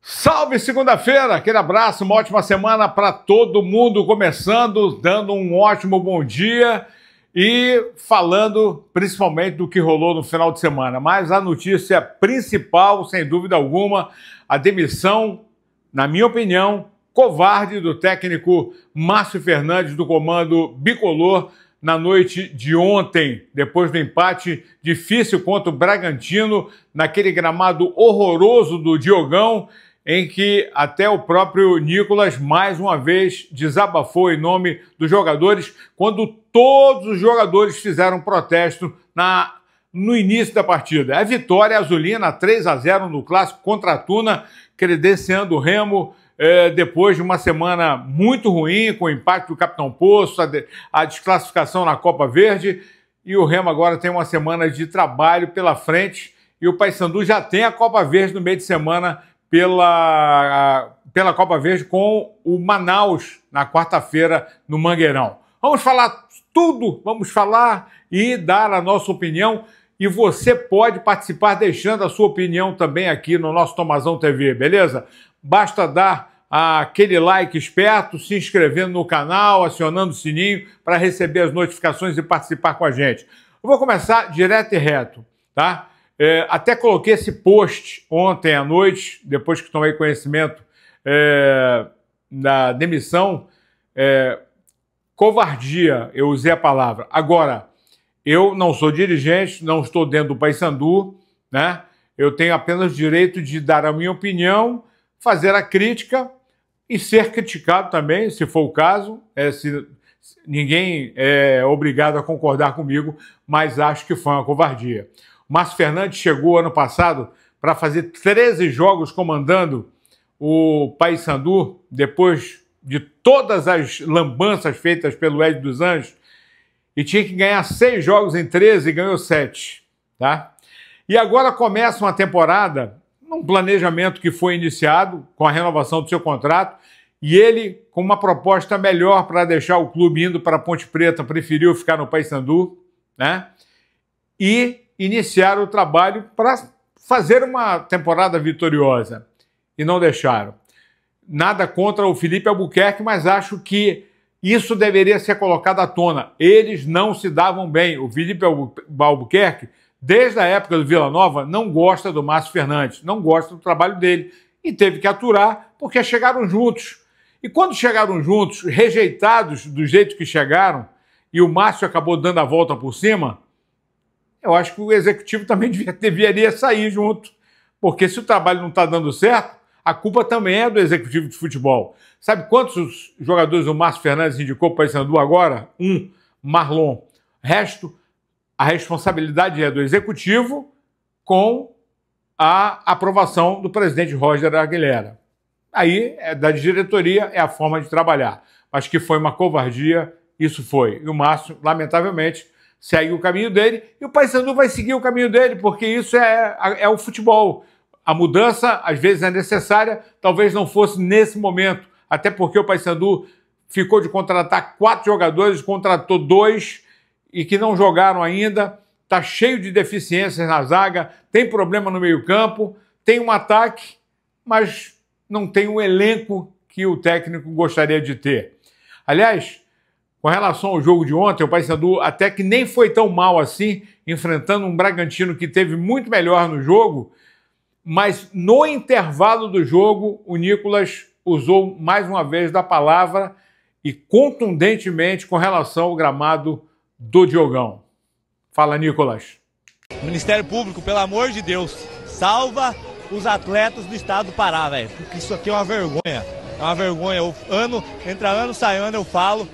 Salve segunda-feira, aquele abraço, uma ótima semana para todo mundo, começando, dando um ótimo bom dia e falando principalmente do que rolou no final de semana. Mas a notícia principal, sem dúvida alguma, a demissão, na minha opinião, covarde do técnico Márcio Fernandes do comando bicolor na noite de ontem, depois do empate difícil contra o Bragantino, naquele gramado horroroso do Diogão, em que até o próprio Nicolas, mais uma vez, desabafou em nome dos jogadores, quando todos os jogadores fizeram protesto no início da partida. A vitória azulina, 3-0 no clássico contra a Tuna, credenciando o Remo, depois de uma semana muito ruim, com o impacto do Capitão Poço, a desclassificação na Copa Verde, e o Remo agora tem uma semana de trabalho pela frente, e o Paysandu já tem a Copa Verde no meio de semana pela Copa Verde com o Manaus na quarta-feira no Mangueirão. Vamos falar tudo, vamos falar e dar a nossa opinião, e você pode participar deixando a sua opinião também aqui no nosso Tomazão TV, beleza? Basta dar aquele like esperto, se inscrevendo no canal, acionando o sininho para receber as notificações e participar com a gente. Eu vou começar direto e reto, tá? Até coloquei esse post ontem à noite, depois que tomei conhecimento da demissão. Covardia, eu usei a palavra. Agora, eu não sou dirigente, não estou dentro do Paysandu, né? Eu tenho apenas o direito de dar a minha opinião, fazer a crítica e ser criticado também, se for o caso. Ninguém é obrigado a concordar comigo, mas acho que foi uma covardia. O Márcio Fernandes chegou ano passado para fazer 13 jogos comandando o Paysandu, depois de todas as lambanças feitas pelo Hélio dos Anjos, e tinha que ganhar 6 jogos em 13 e ganhou 7. Tá? E agora começa uma temporada, num planejamento que foi iniciado com a renovação do seu contrato, e ele, com uma proposta melhor para deixar o clube indo para a Ponte Preta, preferiu ficar no Paysandu, né? E iniciaram o trabalho para fazer uma temporada vitoriosa. E não deixaram. Nada contra o Felipe Albuquerque, mas acho que isso deveria ser colocado à tona. Eles não se davam bem. O Felipe Albuquerque, desde a época do Vila Nova, não gosta do Márcio Fernandes, não gosta do trabalho dele. E teve que aturar, porque chegaram juntos. E quando chegaram juntos, rejeitados do jeito que chegaram, e o Márcio acabou dando a volta por cima, eu acho que o executivo também deveria sair junto. Porque se o trabalho não está dando certo, a culpa também é do executivo de futebol. Sabe quantos jogadores o Márcio Fernandes indicou para o Paysandu agora? Marlon. O resto, a responsabilidade é do executivo com a aprovação do presidente Roger Aguilera. Aí, da diretoria, é a forma de trabalhar. Acho que foi uma covardia, isso foi. E o Márcio, lamentavelmente, segue o caminho dele, e o Paysandu vai seguir o caminho dele, porque isso é o futebol. A mudança, às vezes, é necessária, talvez não fosse nesse momento, até porque o Paysandu ficou de contratar 4 jogadores, contratou 2 e que não jogaram ainda, está cheio de deficiências na zaga, tem problema no meio-campo, tem um ataque, mas não tem um elenco que o técnico gostaria de ter. Aliás, com relação ao jogo de ontem, o Paysandu até que nem foi tão mal assim, enfrentando um Bragantino que teve muito melhor no jogo, mas no intervalo do jogo, o Nicolas usou mais uma vez da palavra e contundentemente com relação ao gramado do Diogão. Fala, Nicolas. Ministério Público, pelo amor de Deus, salva os atletas do estado do Pará, velho, porque isso aqui é uma vergonha. É uma vergonha. Entra ano, sai ano, eu falo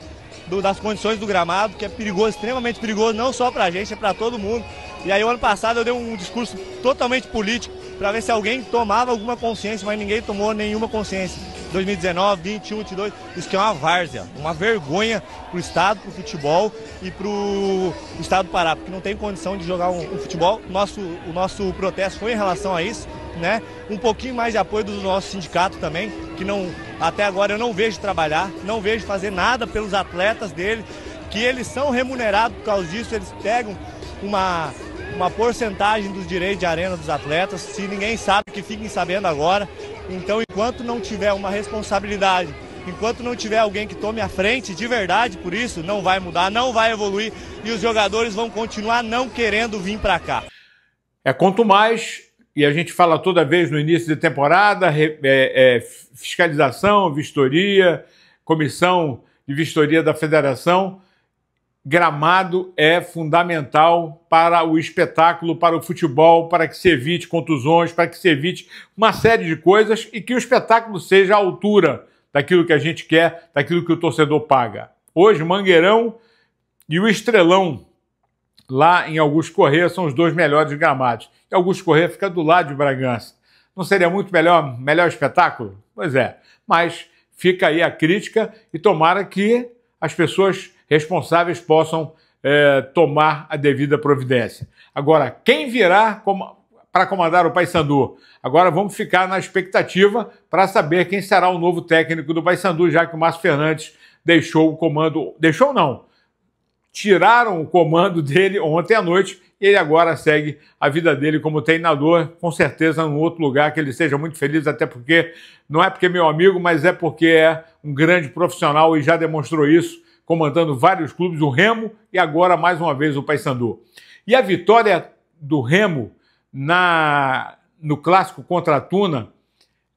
das condições do gramado, que é perigoso, extremamente perigoso, não só pra gente, é pra todo mundo. E aí, o ano passado, eu dei um discurso totalmente político para ver se alguém tomava alguma consciência, mas ninguém tomou nenhuma consciência. 2019, 21, 22, isso que é uma várzea, uma vergonha pro estado, pro futebol e pro estado do Pará, porque não tem condição de jogar um futebol. O nosso protesto foi em relação a isso, né? Um pouquinho mais de apoio do nosso sindicato também, que não, até agora eu não vejo trabalhar, não vejo fazer nada pelos atletas dele, que eles são remunerados por causa disso, eles pegam uma porcentagem dos direitos de arena dos atletas. Se ninguém sabe, que fiquem sabendo agora. Então, enquanto não tiver uma responsabilidade, enquanto não tiver alguém que tome a frente de verdade por isso, não vai mudar, não vai evoluir e os jogadores vão continuar não querendo vir para cá. Quanto mais, e a gente fala toda vez no início de temporada, fiscalização, vistoria, comissão de vistoria da federação, gramado é fundamental para o espetáculo, para o futebol, para que se evite contusões, para que se evite uma série de coisas e que o espetáculo seja à altura daquilo que a gente quer, daquilo que o torcedor paga. Hoje, Mangueirão e o Estrelão, lá em Augusto Corrêa, são os dois melhores gramados. E Augusto Corrêa fica do lado de Bragança. Não seria muito melhor espetáculo? Pois é, mas fica aí a crítica e tomara que as pessoas responsáveis possam tomar a devida providência. Agora, quem virá para comandar o Paysandu? Agora vamos ficar na expectativa para saber quem será o novo técnico do Paysandu, já que o Márcio Fernandes deixou o comando... Deixou não, tiraram o comando dele ontem à noite e ele agora segue a vida dele como treinador, com certeza num outro lugar, que ele seja muito feliz, até porque, não é porque é meu amigo, mas é porque é um grande profissional e já demonstrou isso, comandando vários clubes, o Remo e agora mais uma vez o Paysandu. E a vitória do Remo no clássico contra a Tuna,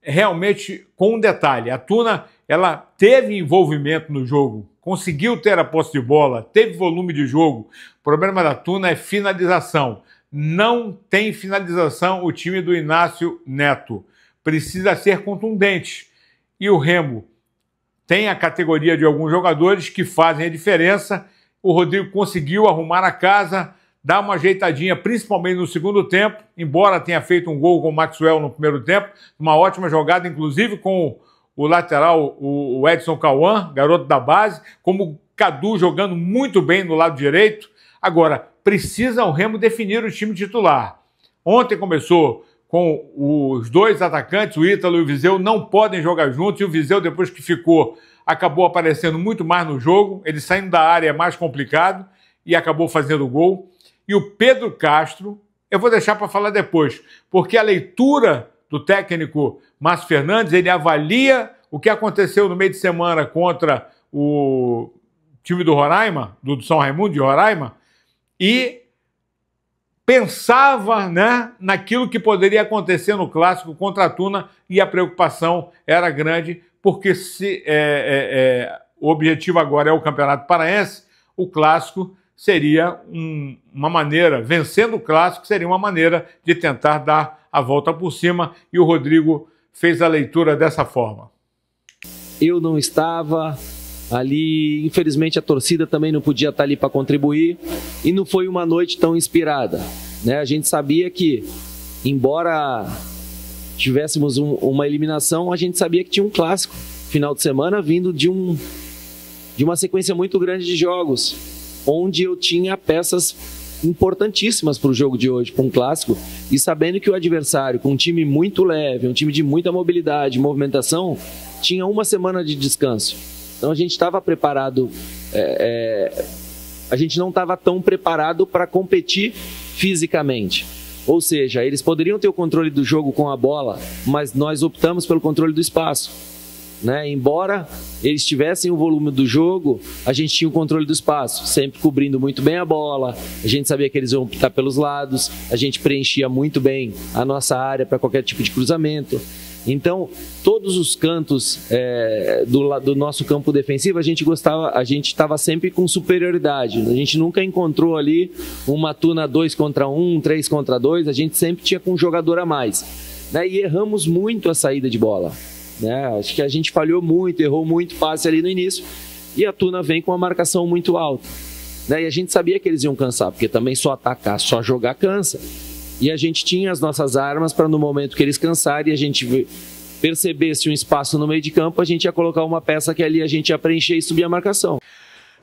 realmente com um detalhe, a Tuna ela teve envolvimento no jogo, conseguiu ter a posse de bola, teve volume de jogo. O problema da Tuna é finalização. Não tem finalização o time do Inácio Neto. Precisa ser contundente. E o Remo tem a categoria de alguns jogadores que fazem a diferença. O Rodrigo conseguiu arrumar a casa, dar uma ajeitadinha, principalmente no segundo tempo, embora tenha feito um gol com o Maxwell no primeiro tempo, uma ótima jogada, inclusive com o lateral, o Edson Cauã, garoto da base, como o Cadu jogando muito bem no lado direito. Agora, precisa o Remo definir o time titular. Ontem começou com os dois atacantes, o Ítalo e o Viseu, não podem jogar juntos, e o Viseu, depois que ficou, acabou aparecendo muito mais no jogo, ele saindo da área é mais complicado, e acabou fazendo o gol. E o Pedro Castro, eu vou deixar para falar depois, porque a leitura do técnico Márcio Fernandes, ele avalia o que aconteceu no meio de semana contra o time do Roraima, do São Raimundo de Roraima, e pensava, né, naquilo que poderia acontecer no clássico contra a Tuna, e a preocupação era grande, porque se o objetivo agora é o Campeonato Paraense, o clássico seria uma maneira, vencendo o clássico, seria uma maneira de tentar dar a volta por cima, e o Rodrigo fez a leitura dessa forma. Eu não estava ali, infelizmente a torcida também não podia estar ali para contribuir, e não foi uma noite tão inspirada, né? A gente sabia que, embora tivéssemos uma eliminação, a gente sabia que tinha um clássico final de semana vindo de uma sequência muito grande de jogos, onde eu tinha peças importantíssimas para o jogo de hoje, para um clássico, e sabendo que o adversário, com um time muito leve, um time de muita mobilidade, movimentação, tinha uma semana de descanso. Então a gente estava preparado, a gente não estava tão preparado para competir fisicamente. Ou seja, eles poderiam ter o controle do jogo com a bola, mas nós optamos pelo controle do espaço. Né? Embora eles tivessem o volume do jogo, a gente tinha o controle do espaço, sempre cobrindo muito bem a bola, a gente sabia que eles iam optar pelos lados, a gente preenchia muito bem a nossa área para qualquer tipo de cruzamento. Então, todos os cantos do nosso campo defensivo, a gente estava sempre com superioridade. A gente nunca encontrou ali uma Tuna 2 contra 1, 3 contra 2, a gente sempre tinha com um jogador a mais. Né? E erramos muito a saída de bola. Né? Acho que a gente falhou muito, errou muito passe ali no início, e a Tuna vem com uma marcação muito alta, né? E a gente sabia que eles iam cansar, porque também só atacar, só jogar cansa, e a gente tinha as nossas armas para no momento que eles cansarem, a gente percebesse um espaço no meio de campo, a gente ia colocar uma peça que ali a gente ia preencher e subir a marcação.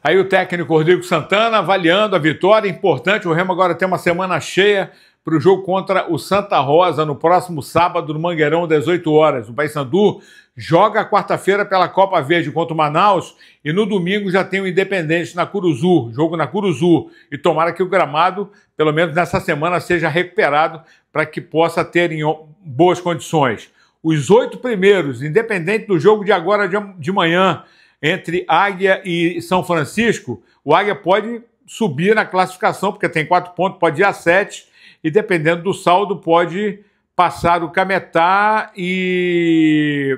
Aí o técnico Rodrigo Santana avaliando a vitória, importante, o Remo agora tem uma semana cheia para o jogo contra o Santa Rosa no próximo sábado no Mangueirão, 18 horas. O Paysandu joga quarta-feira pela Copa Verde contra o Manaus e no domingo já tem o Independente na Curuzu, jogo na Curuzu. E tomara que o gramado, pelo menos nessa semana, seja recuperado para que possa ter em boas condições. os 8 primeiros, independente do jogo de agora de manhã, entre Águia e São Francisco, o Águia pode subir na classificação, porque tem 4 pontos, pode ir a 7, e dependendo do saldo, pode passar o Cametá e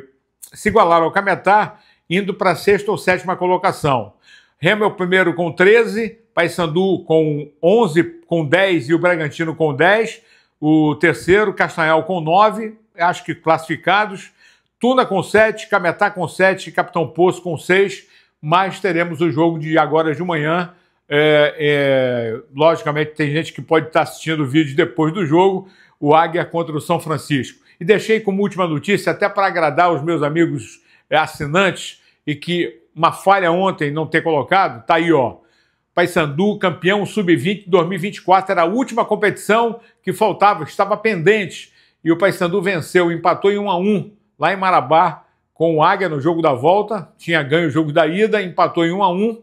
se igualar ao Cametá, indo para a 6ª ou 7ª colocação. Remo é o primeiro com 13, Paysandu com 11, com 10 e o Bragantino com 10. O terceiro, Castanhal com 9, acho que classificados. Tuna com 7, Cametá com 7, Capitão Poço com 6. Mas teremos o jogo de agora de manhã. Logicamente tem gente que pode estar assistindo o vídeo depois do jogo, o Águia contra o São Francisco. E deixei como última notícia, até para agradar os meus amigos assinantes, e que uma falha ontem não ter colocado, tá aí, ó. Paysandu, campeão sub-20 de 2024, era a última competição que faltava, estava pendente, e o Paysandu venceu, empatou em 1-1 lá em Marabá com o Águia no jogo da volta, tinha ganho o jogo da ida, empatou em 1-1,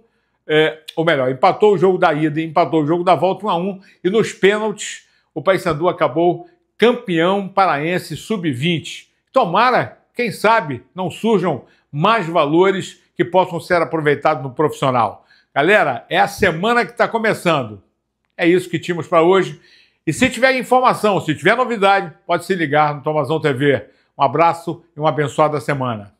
ou melhor, empatou o jogo da ida e empatou o jogo da volta 1-1, e nos pênaltis o Paysandu acabou campeão paraense sub-20. Tomara, quem sabe, não surjam mais valores que possam ser aproveitados no profissional. Galera, é a semana que está começando. É isso que tínhamos para hoje. E se tiver informação, se tiver novidade, pode se ligar no Tomazão TV. Um abraço e uma abençoada semana.